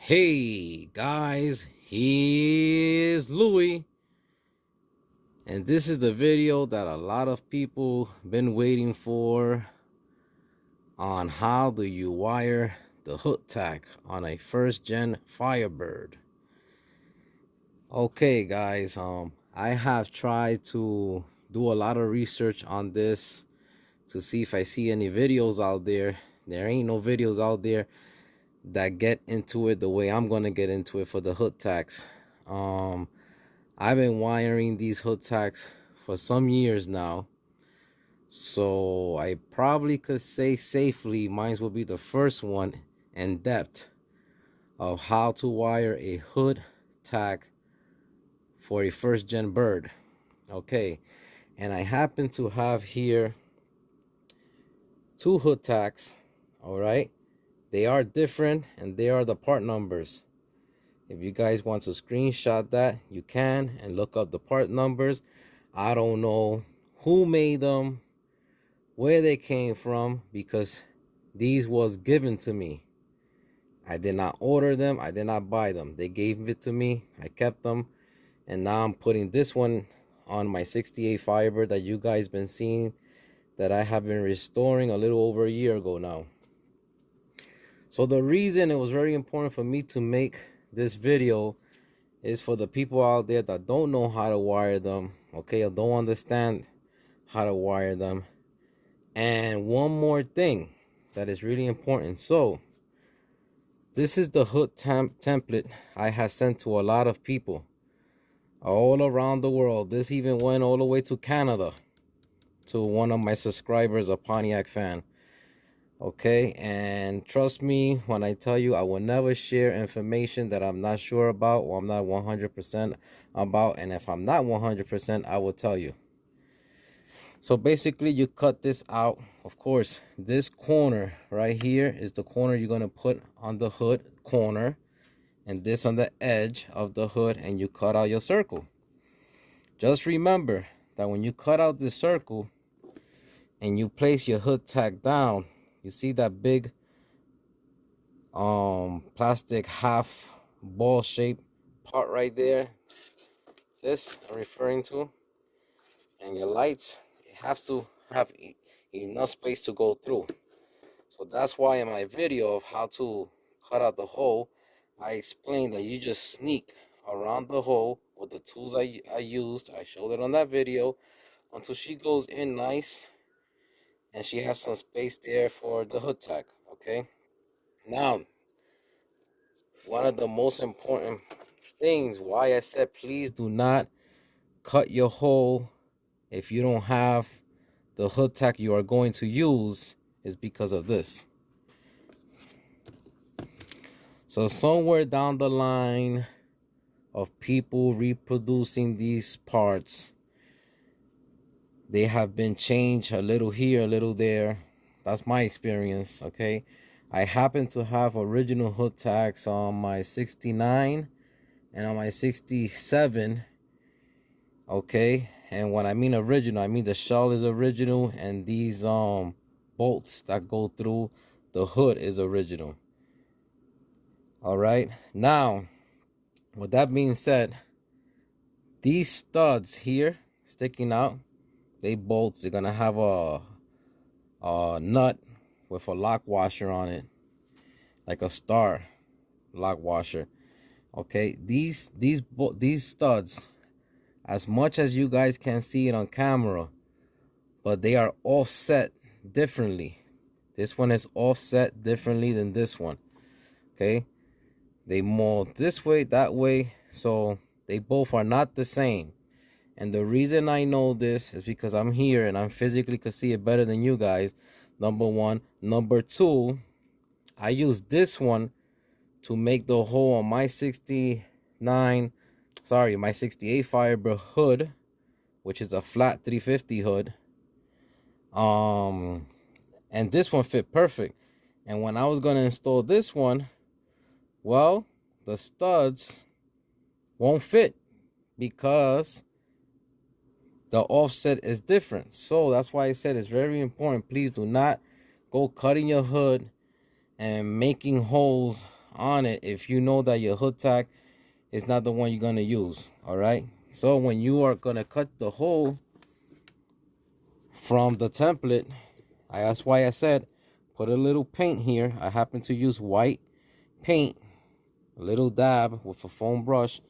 Hey guys, here's Louie, and this is the video that a lot of people been waiting for on how do you wire the hook tach on a first gen Firebird. Okay guys, I have tried to do a lot of research on this to see if I see any videos out there. There ain't no videos out there that get into it the way I'm gonna get into it for the hook tachs. I've been wiring these hook tachs for some years now, so I probably could say safely mine will be the first one in depth of how to wire a hood tach for a first gen bird. Okay, and I happen to have here two hood tachs. All right, they are different and they are the part numbers. If you guys want to screenshot that, you can and look up the part numbers. I don't know who made them, where they came from, because these was given to me. I did not order them. I did not buy them. They gave it to me. I kept them. And now I'm putting this one on my 68 Firebird that you guys been seeing, that I have been restoring a little over a year ago now. So the reason it was very important for me to make this video is for the people out there that don't know how to wire them, okay, or don't understand how to wire them. And one more thing that is really important. So this is the hook template I have sent to a lot of people all around the world. This even went all the way to Canada, to one of my subscribers, a Pontiac fan. Okay, and trust me when I tell you, I will never share information that I'm not sure about or I'm not 100% about. And if I'm not 100%, I will tell you. So basically, you cut this out. Of course, this corner right here is the corner you're going to put on the hood corner, and this on the edge of the hood, and you cut out your circle. Just remember that when you cut out the circle and you place your hood tach down, you see that big plastic half ball shaped part right there? This I'm referring to. And your lights have to have enough space to go through. So that's why in my video of how to cut out the hole, I explained that you just sneak around the hole with the tools I used. I showed it on that video until she goes in nice and she has some space there for the hood tach. Okay, now one of the most important things why I said please do not cut your hole if you don't have the hood tach you are going to use is because of this. So somewhere down the line of people reproducing these parts, they have been changed a little here, a little there. That's my experience, okay? I happen to have original hood tachs on my 69 and on my 67, okay? And when I mean original, I mean the shell is original and these bolts that go through the hood is original. All right, now with that being said, these studs here sticking out, they bolts, they're gonna have a nut with a lock washer on it, like a star lock washer. Okay, these studs, as much as you guys can see it on camera, but they are offset differently. This one is offset differently than this one. Okay, they mold this way, that way, so they both are not the same. And the reason I know this is because I'm here and I physically could see it better than you guys. Number one. Number two, I use this one to make the hole on my 68 Firebird hood, which is a flat 350 hood. And this one fit perfect. And when I was going to install this one, well, the studs won't fit because the offset is different. So that's why I said it's very important. Please do not go cutting your hood and making holes on it if you know that your hood tach is not the one you're gonna use. All right, so when you are gonna cut the hole from the template, that's why I said put a little paint here. I happen to use white paint, a little dab with a foam brush,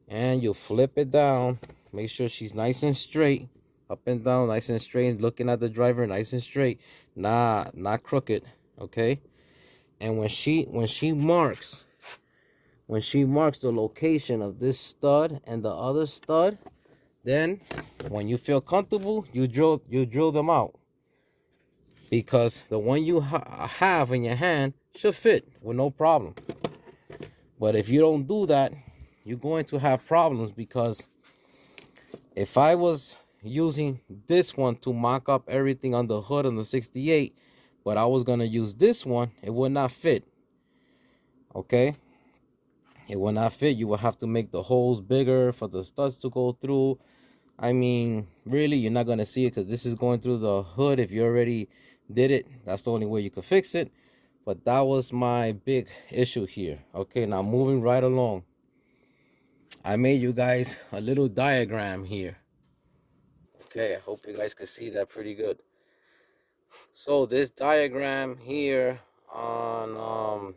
and you flip it down. Make sure she's nice and straight, up and down, nice and straight, looking at the driver, nice and straight, not crooked. Okay, and when she marks the location of this stud and the other stud, then when you feel comfortable, you drill them out, because the one you have in your hand should fit with no problem. But if you don't do that, you're going to have problems, because if I was using this one to mock up everything on the hood on the 68, but I was going to use this one, it would not fit. Okay, it will not fit. You will have to make the holes bigger for the studs to go through. I mean, really, you're not going to see it because this is going through the hood. If you already did it, that's the only way you could fix it. But that was my big issue here. Okay, now moving right along. I made you guys a little diagram here. Okay, I hope you guys can see that pretty good. So this diagram here on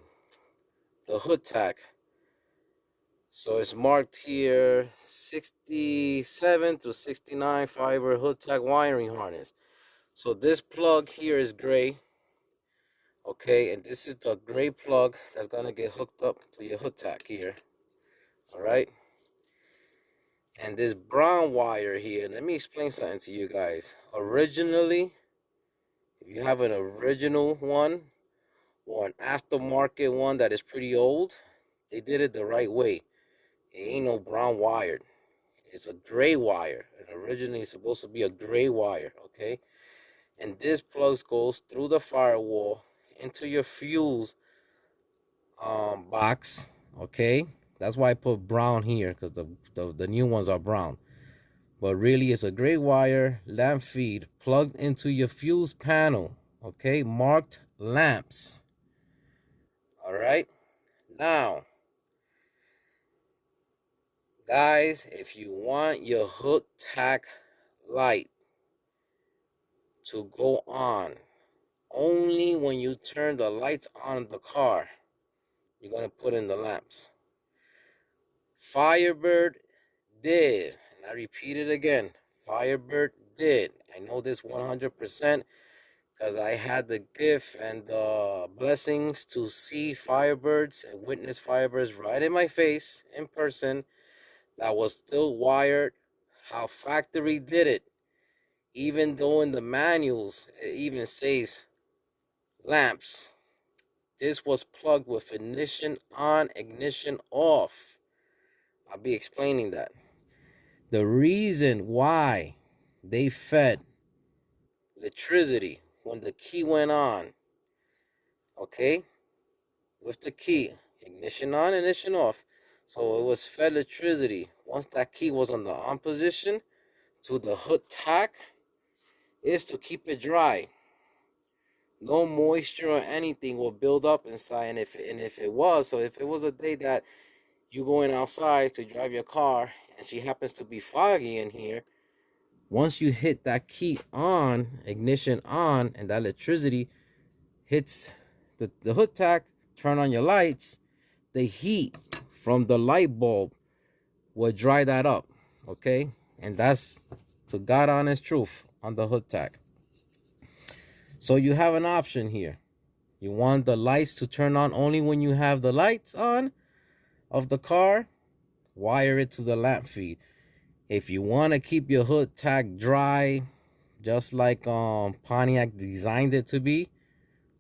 the hood tach. So it's marked here 67 through 69 fiber hood tach wiring harness. So this plug here is gray. Okay, and this is the gray plug that's gonna get hooked up to your hood tach here. All right. And this brown wire here, let me explain something to you guys. Originally, if you have an original one or an aftermarket one that is pretty old, they did it the right way. It ain't no brown wire. It's a gray wire. And originally it's supposed to be a gray wire, okay? And this plug goes through the firewall into your fuse box, okay? That's why I put brown here, because the new ones are brown. But really, it's a gray wire lamp feed plugged into your fuse panel, okay? Marked lamps. All right? Now, guys, if you want your hood tach light to go on only when you turn the lights on in the car, you're going to put in the lamps. Firebird did, and I repeat it again, Firebird did. I know this 100% because I had the gift and the blessings to see Firebirds and witness Firebirds right in my face in person that was still wired how factory did it. Even though in the manuals it even says lamps, this was plugged with ignition on, ignition off. I'll be explaining that. The reason why they fed electricity when the key went on, okay, with the key, ignition on, ignition off. So it was fed electricity. Once that key was on the on position to the hood tach, is to keep it dry. No moisture or anything will build up inside. And if it was a day that you going outside to drive your car and she happens to be foggy in here, once you hit that key on, ignition on, and that electricity hits the hood tach, turn on your lights, the heat from the light bulb will dry that up, okay? And that's to God honest truth on the hood tach. So you have an option here. You want the lights to turn on only when you have the lights on of the car, wire it to the lamp feed. If you want to keep your hood tach dry, just like Pontiac designed it to be,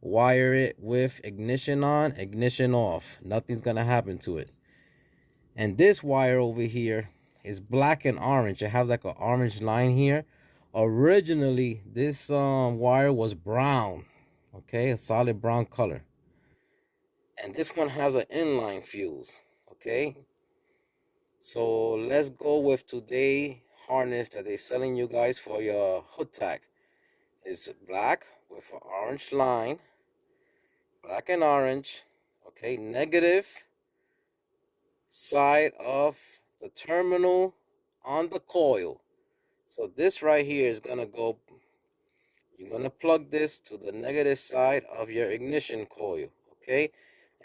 wire it with ignition on, ignition off. Nothing's going to happen to it. And this wire over here is black and orange. It has like an orange line here. Originally, this wire was brown, okay, a solid brown color. And this one has an inline fuse, okay. So let's go with today harness that they're selling you guys for your hood tach. It's black with an orange line, black and orange, okay, negative side of the terminal on the coil. So this right here is gonna go, you're gonna plug this to the negative side of your ignition coil, okay?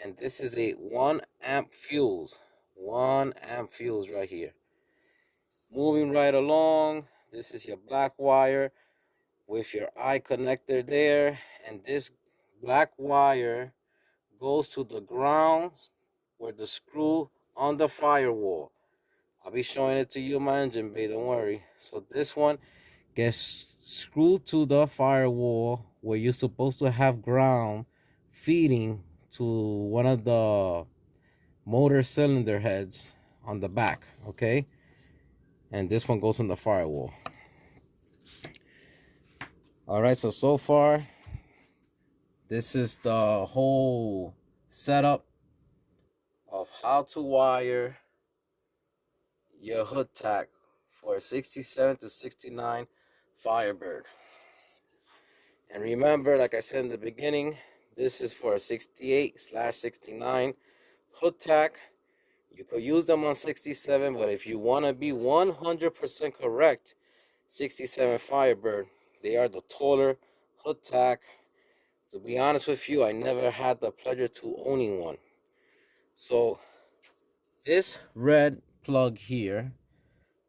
And this is a 1 amp fuse. 1 amp fuse right here. Moving right along, this is your black wire with your eye connector there, and this black wire goes to the ground where the screw on the firewall. I'll be showing it to you in my engine bay, don't worry. So this one gets screwed to the firewall where you're supposed to have ground feeding to one of the motor cylinder heads on the back, okay? And this one goes on the firewall. All right, so far, this is the whole setup of how to wire your hood tach for a 67 to 69 Firebird. And remember, like I said in the beginning, this is for a 68/69 hood tach. You could use them on 67, but if you want to be 100% correct, 67 Firebird, they are the taller hood tach. To be honest with you, I never had the pleasure to owning one. So this red plug here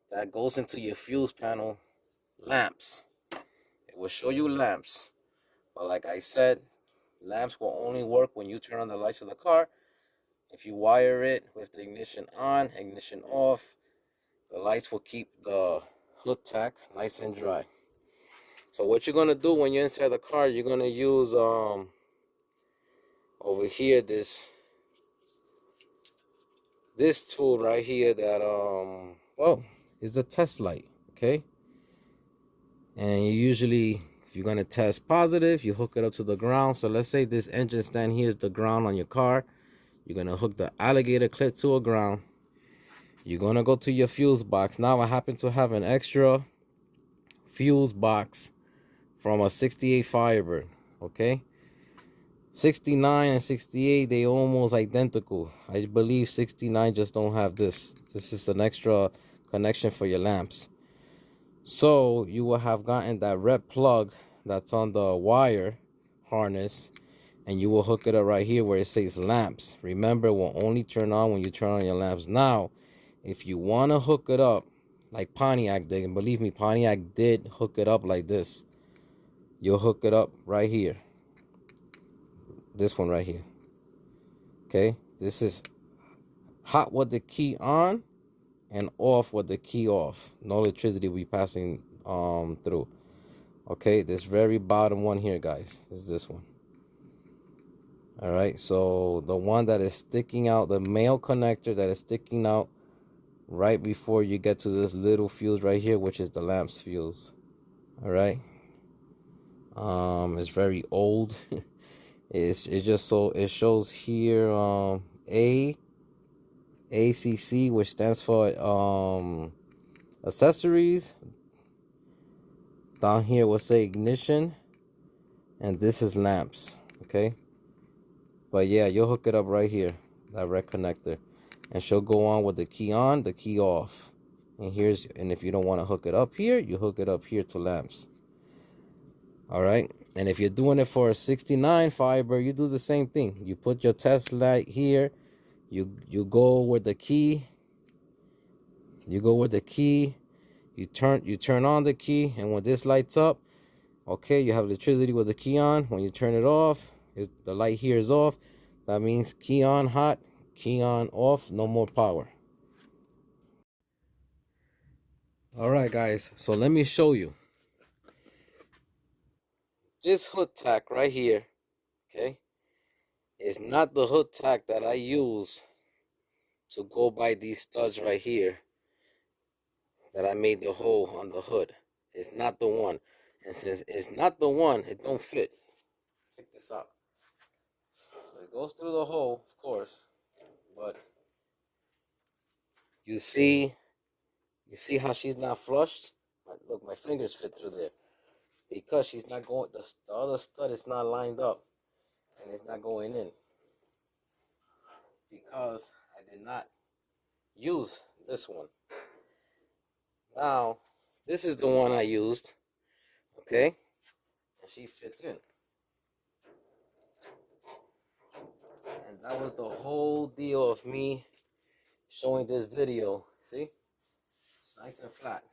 that goes into your fuse panel, lamps. It will show you lamps. But like I said, lamps will only work when you turn on the lights of the car. If you wire it with the ignition on, ignition off, the lights will keep the hood tach nice and dry. So what you're gonna do when you're inside the car, you're gonna use over here this tool right here that well, is a test light, okay? And you usually, if you're gonna test positive, you hook it up to the ground. So let's say this engine stand here is the ground on your car. You're gonna hook the alligator clip to a ground. You're gonna go to your fuse box. Now I happen to have an extra fuse box from a 68 Firebird, okay? 69 and 68, they almost identical. I believe 69 just don't have this. This is an extra connection for your lamps. So you will have gotten that red plug that's on the wire harness, and you will hook it up right here where it says lamps. Remember, it will only turn on when you turn on your lamps. Now, if you want to hook it up like Pontiac did, and believe me, Pontiac did hook it up like this, you'll hook it up right here. This one right here. Okay, this is hot with the key on and off with the key off. No electricity will be passing through. Okay, this very bottom one here, guys, is this one. All right, so the one that is sticking out, the male connector that is sticking out right before you get to this little fuse right here, which is the lamps fuse. All right, it's very old. It's just, so it shows here ACC, which stands for accessories. Down here will say ignition, and this is lamps. Okay, but yeah, you'll hook it up right here, that red connector, and she'll go on with the key on, the key off. And if you don't want to hook it up here, you hook it up here to lamps. All right, and if you're doing it for a 69 Firebird, you do the same thing. You put your test light here, you go with the key, you turn on the key, and when this lights up, okay, you have electricity with the key on. When you turn it off, the light here is off. That means key on hot, key on off, no more power. All right, guys, so let me show you this hood tach right here. Okay, is not the hood tach that I use to go by these studs right here that I made the hole on the hood. It's not the one, and since it's not the one, it don't fit. Check this out. So it goes through the hole, of course, but you see how she's not flushed? Look, my fingers fit through there because she's not going. The other stud is not lined up, and it's not going in. because I did not use this one. Now, this is the one I used, okay? And she fits in. And that was the whole deal of me showing this video. See? Nice and flat.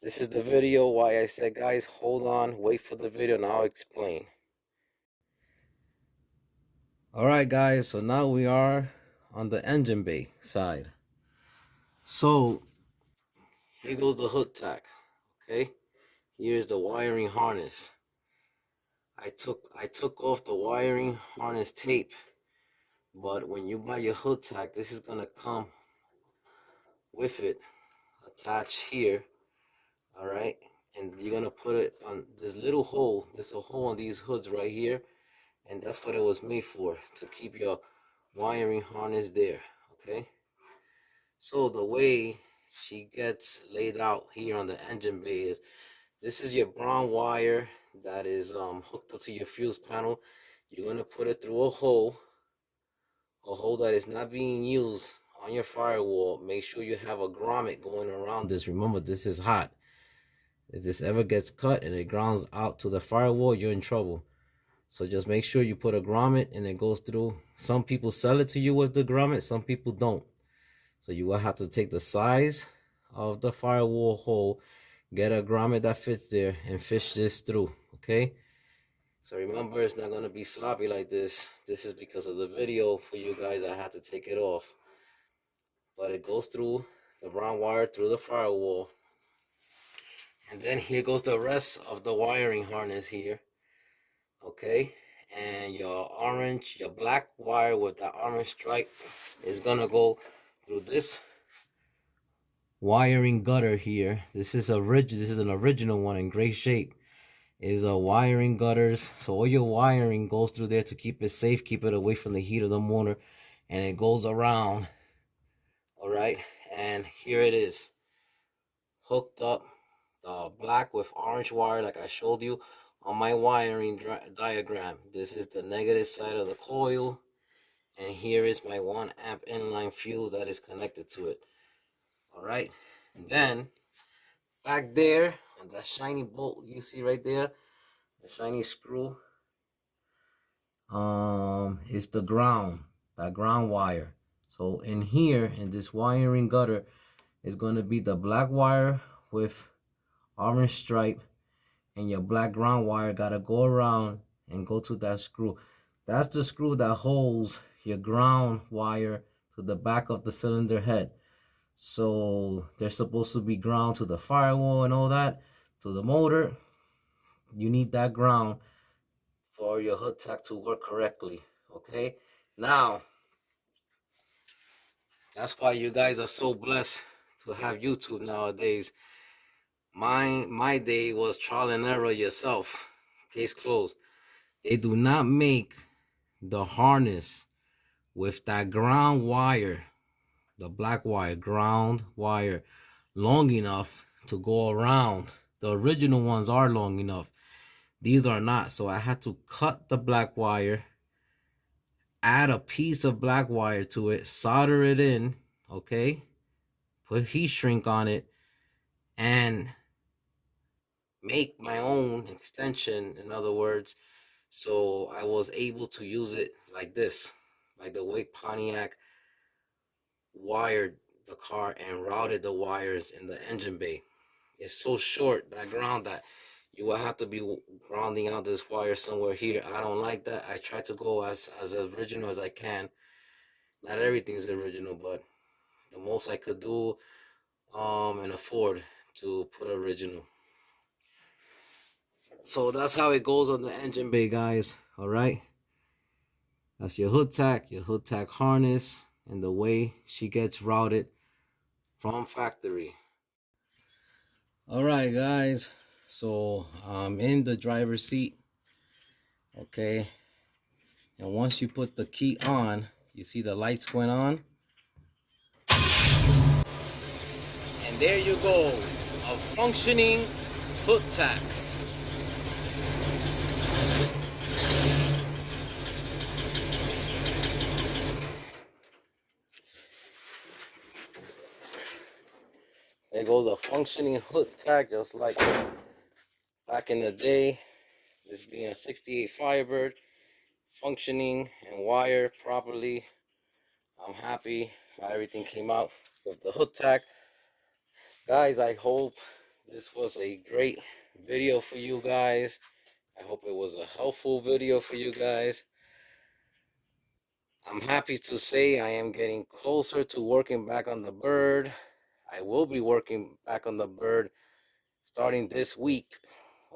This is the video why I said, guys, hold on, wait for the video, and I'll explain. Alright guys, so now we are on the engine bay side. So here goes the hood tach. Okay, here's the wiring harness. I took off the wiring harness tape, but when you buy your hood tach, this is gonna come with it attached here. Alright, and you're gonna put it on this little hole. There's a hole on these hoods right here, and that's what it was made for, to keep your wiring harness there. Okay, so the way she gets laid out here on the engine bay is, this is your brown wire that is hooked up to your fuse panel. You're gonna put it through a hole that is not being used on your firewall. Make sure you have a grommet going around this. Remember, this is hot. If this ever gets cut and it grounds out to the firewall, you're in trouble. So just make sure you put a grommet and it goes through. Some people sell it to you with the grommet, some people don't. So you will have to take the size of the firewall hole, get a grommet that fits there, and fish this through. Okay, so remember, it's not going to be sloppy like this. This is because of the video for you guys. I had to take it off, but it goes through the brown wire through the firewall, and then here goes the rest of the wiring harness here. Okay, and your black wire with the orange stripe is gonna go through this wiring gutter here. This is an original one in great shape. Is a wiring gutters, so all your wiring goes through there to keep it safe, keep it away from the heat of the motor, and it goes around. All right, and here it is, hooked up, the black with orange wire like I showed you on my wiring diagram. This is the negative side of the coil, and here is my 1 amp inline fuse that is connected to it. All right, and then back there, and that shiny bolt you see right there, the shiny screw, is the ground, that ground wire. So in here, in this wiring gutter, is going to be the black wire with orange stripe, and your black ground wire got to go around and go to that screw. That's the screw that holds your ground wire to the back of the cylinder head. So they're supposed to be ground to the firewall and all that, to the motor. You need that ground for your hood tach to work correctly. Okay, now that's why you guys are so blessed to have YouTube nowadays. My day was trial and error yourself. Case closed. They do not make the harness with that ground wire, the black wire, ground wire, long enough to go around. The original ones are long enough. These are not. So I had to cut the black wire, add a piece of black wire to it, solder it in, okay, put heat shrink on it, and make my own extension, in other words. So I was able to use it like this, like the way Pontiac wired the car and routed the wires in the engine bay. It's so short, that ground, that you will have to be grounding out this wire somewhere here. I don't like that. I try to go as original as I can. Not everything is original, but the most I could do and afford to put original. So that's how it goes on the engine bay, guys. All right, that's your hood tach harness, and the way she gets routed from factory. All right, guys, so I'm in the driver's seat. Okay, and once you put the key on, you see the lights went on, and there you go, a functioning hood tach. There goes a functioning hood tach, just like back in the day. This being a 68 Firebird, functioning and wired properly. I'm happy how everything came out with the hood tach. Guys, I hope this was a great video for you guys. I hope it was a helpful video for you guys. I'm happy to say I am getting closer to working back on the bird. I will be working back on the bird starting this week,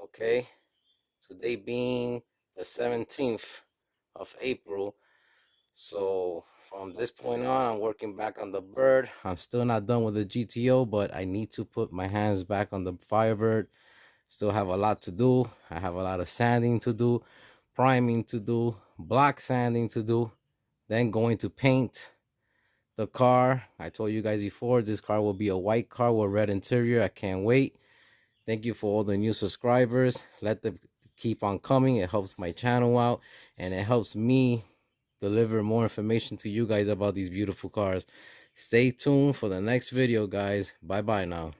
okay? Today being the 17th of April. So from this point on, I'm working back on the bird. I'm still not done with the GTO, but I need to put my hands back on the Firebird. Still have a lot to do. I have a lot of sanding to do, priming to do, block sanding to do, then going to paint the car. I told you guys before, this car will be a white car with red interior. I can't wait. Thank you for all the new subscribers. Let them keep on coming. It helps my channel out, and it helps me deliver more information to you guys about these beautiful cars. Stay tuned for the next video, guys. Bye bye now.